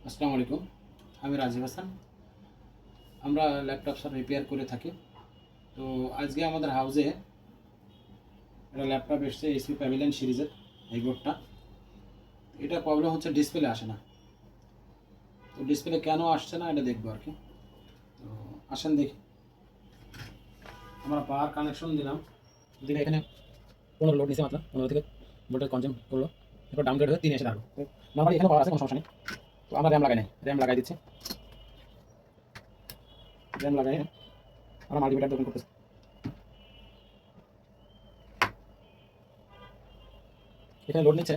আসসালামু আলাইকুম। আমি রাজীব হাসান। আমরা ল্যাপটপ সব রিপেয়ার করে থাকি। তো আজকে আমাদের হাউসে একটা ল্যাপটপ এসছে এইচপি প্যাভিলিয়ন সিরিজের এই বোর্ডটা। এটা প্রবলেম হচ্ছে ডিসপ্লে আসে না। তো ডিসপ্লে কেন আসছে না এটা দেখবো আর কি। তো আসেন দেখি। আমরা পাওয়ার কানেকশন দিলাম, দিলে এখানে 15 লোড নিছে মাত্র 15 থেকে ভোল্টেজ কনজিউম করলো। এরপর ডাউনগ্রেড হয়ে 3 এসে দাঁড়ালো। তো নর্মালি এখানে পাওয়ার আছে, কোনো সমস্যা নেই। তো আমরা র্যাম লাগাই নাই, র্যাম লাগাই দিচ্ছি। র্যাম লাগাই আমরা মাল্টিমিটার ওপেন করতেছি। এখানে লোড নিচ্ছে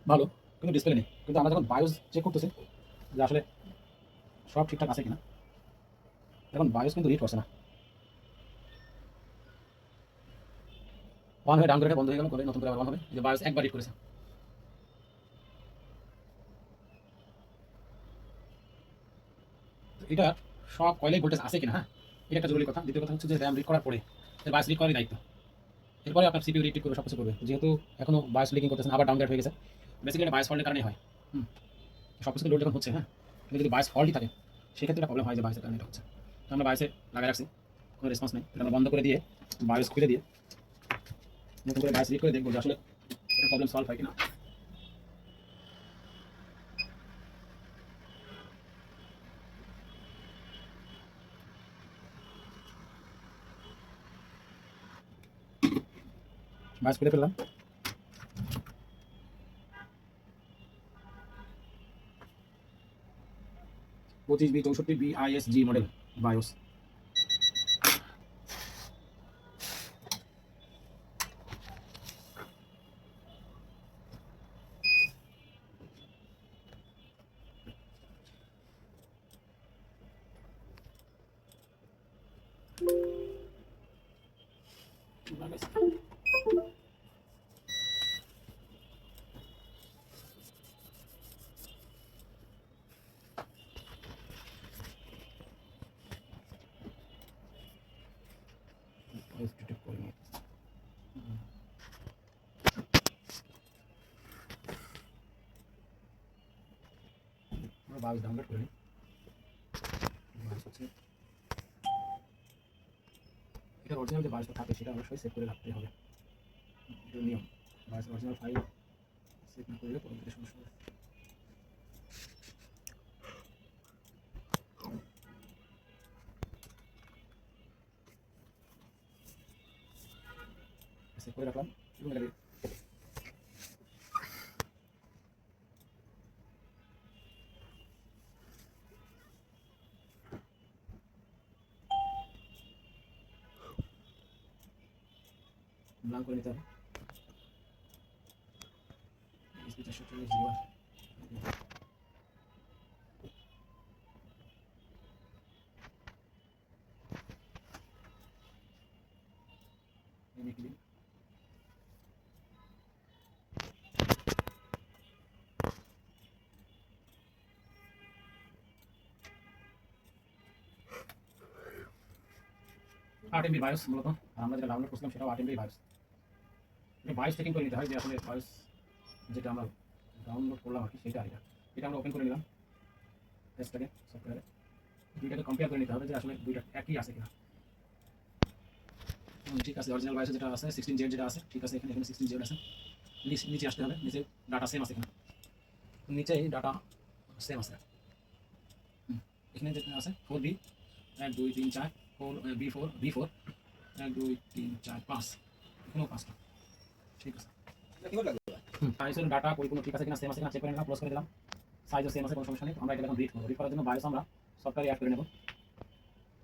ভালো, কিন্তু ডিসপ্লে নেই। কিন্তু আমরা যখন বায়োস চেক করতেছি যে আসলে সব ঠিকঠাক আছে কিনা, এখন বায়োস কিন্তু রিড করছে না। অন হয়ে ডাউন করে বন্ধ হয়ে গেল, করে নতুন করে আবার অন হবে। যে বায়োস একবার রিড করেছে। এটা সব কয়েলেই ভোল্টেজ আছে কিনা, হ্যাঁ, এটা একটা জরুরি কথা। দ্বিতীয় কথা হচ্ছে যে র্যাম রিড করার পরে বায়োস রিড করারই দায়িত্ব। এরপরে আপনার সিপিইউ রিড করবে, সব কিছু করবে। যেহেতু এখনো বায়োস লিকিং করতেছে, আবার ডাউনগ্রেড হয়ে গেছে। বেসিক্যালি বায়োস ফল্টের কারণে হয়। সব কিছু লোড যখন হচ্ছে, হ্যাঁ, কিন্তু যদি বায়োস ফল্টই থাকে সেক্ষেত্রে একটা প্রবলেম হয় যে বায়োসের কারণে এটা হচ্ছে। তো আমরা বায়োসে লাগাই রাখছি, কোনো রেসপন্স নেই। এটা আমরা বন্ধ করে দিয়ে বায়োস খুলে দিয়ে নতুন করে বায়োস রিড করে দেখবো যে আসলে এটা প্রবলেম সলভ হয় কিনা। বায়োস খুলে ফেললাম। 25B64B ISG model bias. Bias download করে নিই। বায়োস হচ্ছে এটা অরিজিনাল যে বায়োসটা থাকে সেটা অবশ্যই সেভ করে রাখতে হবে, এটা নিয়ম। বায়োস অরিজিনাল ফাইল সেভ না করলে পরবর্তীতে সমস্যা হবে। সেভ করে রাখলাম এবং এটা ব্লাঙ্ক করে নিতে হবে। SP 440 zero click. RMB bias মূলত আমরা যেটা ডাউনলোড করছিলাম সেটাও আরএমবি বায়োস। এটা বায়োস চেকিং করে নিতে হয় যে আসলে বায়োস যেটা আমরা ডাউনলোড করলাম আর কি সেটা এটা আমরা ওপেন করে নিলাম টেস্টটাকে সফটওয়্যারে। দুইটাকে কম্পেয়ার করে নিতে হবে যে আসলে দুইটা একই আছে কিনা। ঠিক আছে, অরিজিনাল বায়োসে যেটা আছে 16Z যেটা আছে ঠিক আছে, এখানে 16Z আছে। নিচে আসতে হবে, নিচে ডাটা সেম আছে কিনা। নিচেই ডাটা সেম আছে। এখানে যেটা আছে 4B 1 2 3 4 B4 1 2 3 4 5, এখানেও 5টা ঠিক আছে। সাইজের ডাটা পরিপূর্ণ ঠিক আছে কিনা, সেম আছে কিনা চেক করে নিলাম, ক্লোজ করে দিলাম। সাইজও সেম আছে, কোনো সমস্যা নেই। আমরা এটা এখন রিড করবো। রিড করার জন্য বায়োস আমরা সফটওয়্যারে অ্যাড করে নেব,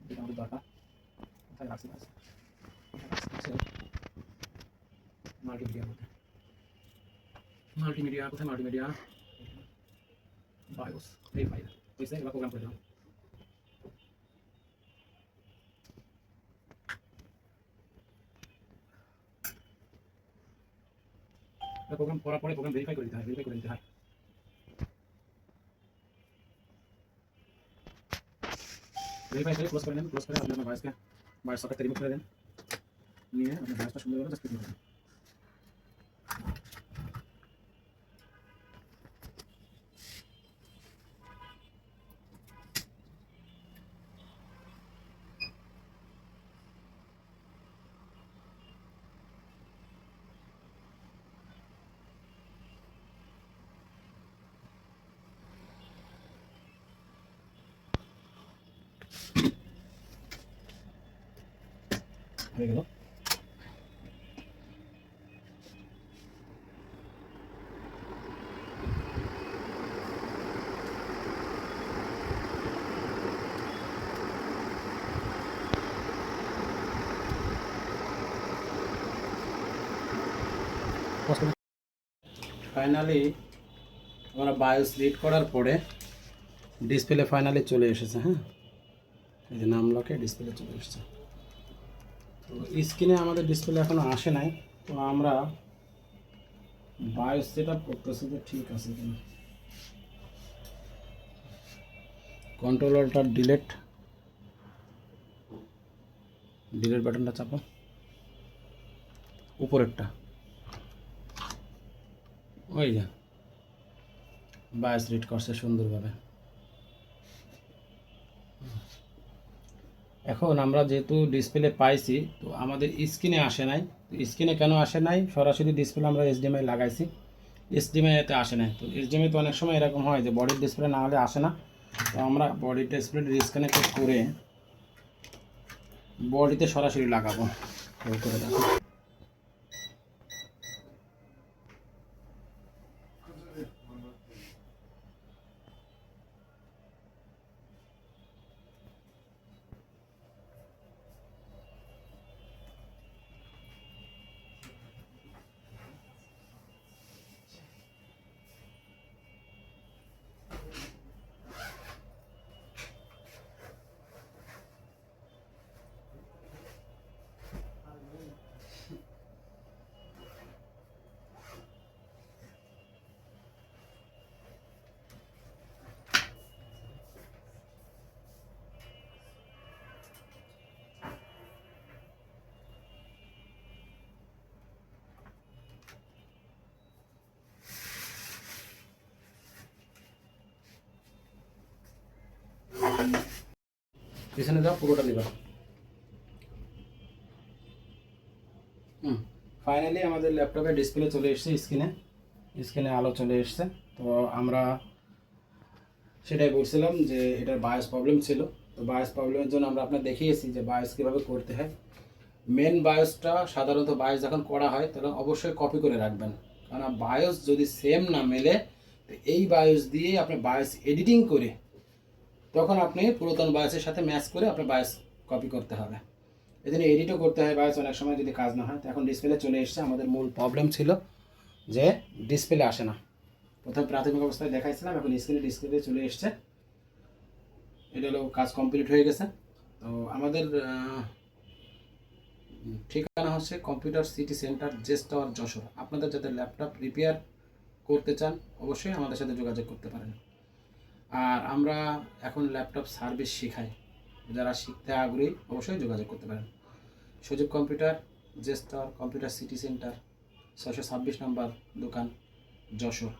যেটা আমাদের দরকার। কোথায় রাখছি বায়োস? মাল্টিমিডিয়ার মধ্যে। মাল্টিমিডিয়া কোথায়? মাল্টিমিডিয়া বায়োস এই ফাইল হয়েছে। এবার প্রোগ্রাম করে দিলাম। প্রোগ্রাম করার পরে প্রোগ্রাম ভেরিফাই করে দিতে হয়, ভেরিফাই করে দিতে হয়। ভেরিফাই করে ক্লোজ করে দেন। ক্লোজ করে আপনি আপনার বায়োসকে বায়োস সকেটটা রিমুভ করে দেন, নিয়ে আপনার বায়োসটা সুন্দরভাবে জাস্ট ফিট করে দেন। হয়ে গেল। ফাইনালি আমরা বায়োস রিড করার পরে ডিসপ্লে ফাইনালি চলে এসেছে। হ্যাঁ, এই যে নাম লকে ডিসপ্লে চলে এসেছে। তো স্ক্রিনে আমাদের ডিসপ্লে এখনো আসে নাই, তো আমরা বায়োস সেট আপ করতেছি যে ঠিক আছে কিনা। কন্ট্রোলারটা ডিলেট বাটনটা চাপো, উপরেরটা, ওই যে বায়োস রিড করছে সুন্দরভাবে। এখন আমরা যেহেতু ডিসপ্লে পাইছি, তো আমাদের স্ক্রিনে আসে নাই। তো স্ক্রিনে কেন আসে নাই? সরাসরি ডিসপ্লে আমরা এইচডিএমআই লাগাইছি, এইচডিএমআইতে আসে নাই। তো এইচডিএমআই তো অনেক সময় এরকম হয় যে বডির ডিসপ্লে না হলে আসে না। তো আমরা বডির ডিসপ্লে ডিসকানেক্ট করে বডিতে সরাসরি লাগাবো। করে দেখো, পিছনে যাও, পুরোটা দিবা। ফাইনালি আমাদের ল্যাপটপে ডিসপ্লে চলে এসেছে, স্ক্রিনে আলো চলে এসেছে। তো আমরা সেটাই বলছিলাম যে এটার বায়োস প্রবলেম ছিল। তো বায়োস প্রবলেমের জন্য আমরা আপনার দেখিয়েছি যে বায়োস কীভাবে করতে হয়। মেন বায়োসটা সাধারণত বায়োস যখন করা হয় তাহলে অবশ্যই কপি করে রাখবেন, কারণ বায়োস যদি সেম না মেলে তো এই বায়োস দিয়ে আপনি বায়োস এডিটিং করে তখন আপনি পুরাতন বায়োসের সাথে ম্যাচ করে আপনার বায়োস কপি করতে হবে। এই জন্য এডিটও করতে হয় বায়োস অনেক সময় যদি কাজ না হয়। তো এখন ডিসপ্লে চলে এসেছে। আমাদের মূল প্রবলেম ছিল যে ডিসপ্লে আসে না, প্রথমে প্রাথমিক অবস্থায় দেখাইছিলাম, এখন ডিসপ্লে চলে এসছে। এটা হলো কাজ কমপ্লিট হয়ে গেছে। তো আমাদের ঠিকানা হচ্ছে কম্পিউটার সিটি সেন্টার, জেস টাওয়ার, যশোর। আপনাদের যাদের ল্যাপটপ রিপেয়ার করতে চান অবশ্যই আমাদের সাথে যোগাযোগ করতে পারেন। আর আমরা এখন ল্যাপটপ সার্ভিস শেখাই, যারা শিখতে আগ্রহী অবশ্যই যোগাযোগ করতে পারেন। সুযোগ কম্পিউটার, জেস টাওয়ার, কম্পিউটার সিটি সেন্টার, 626 নম্বর দোকান, যশোর।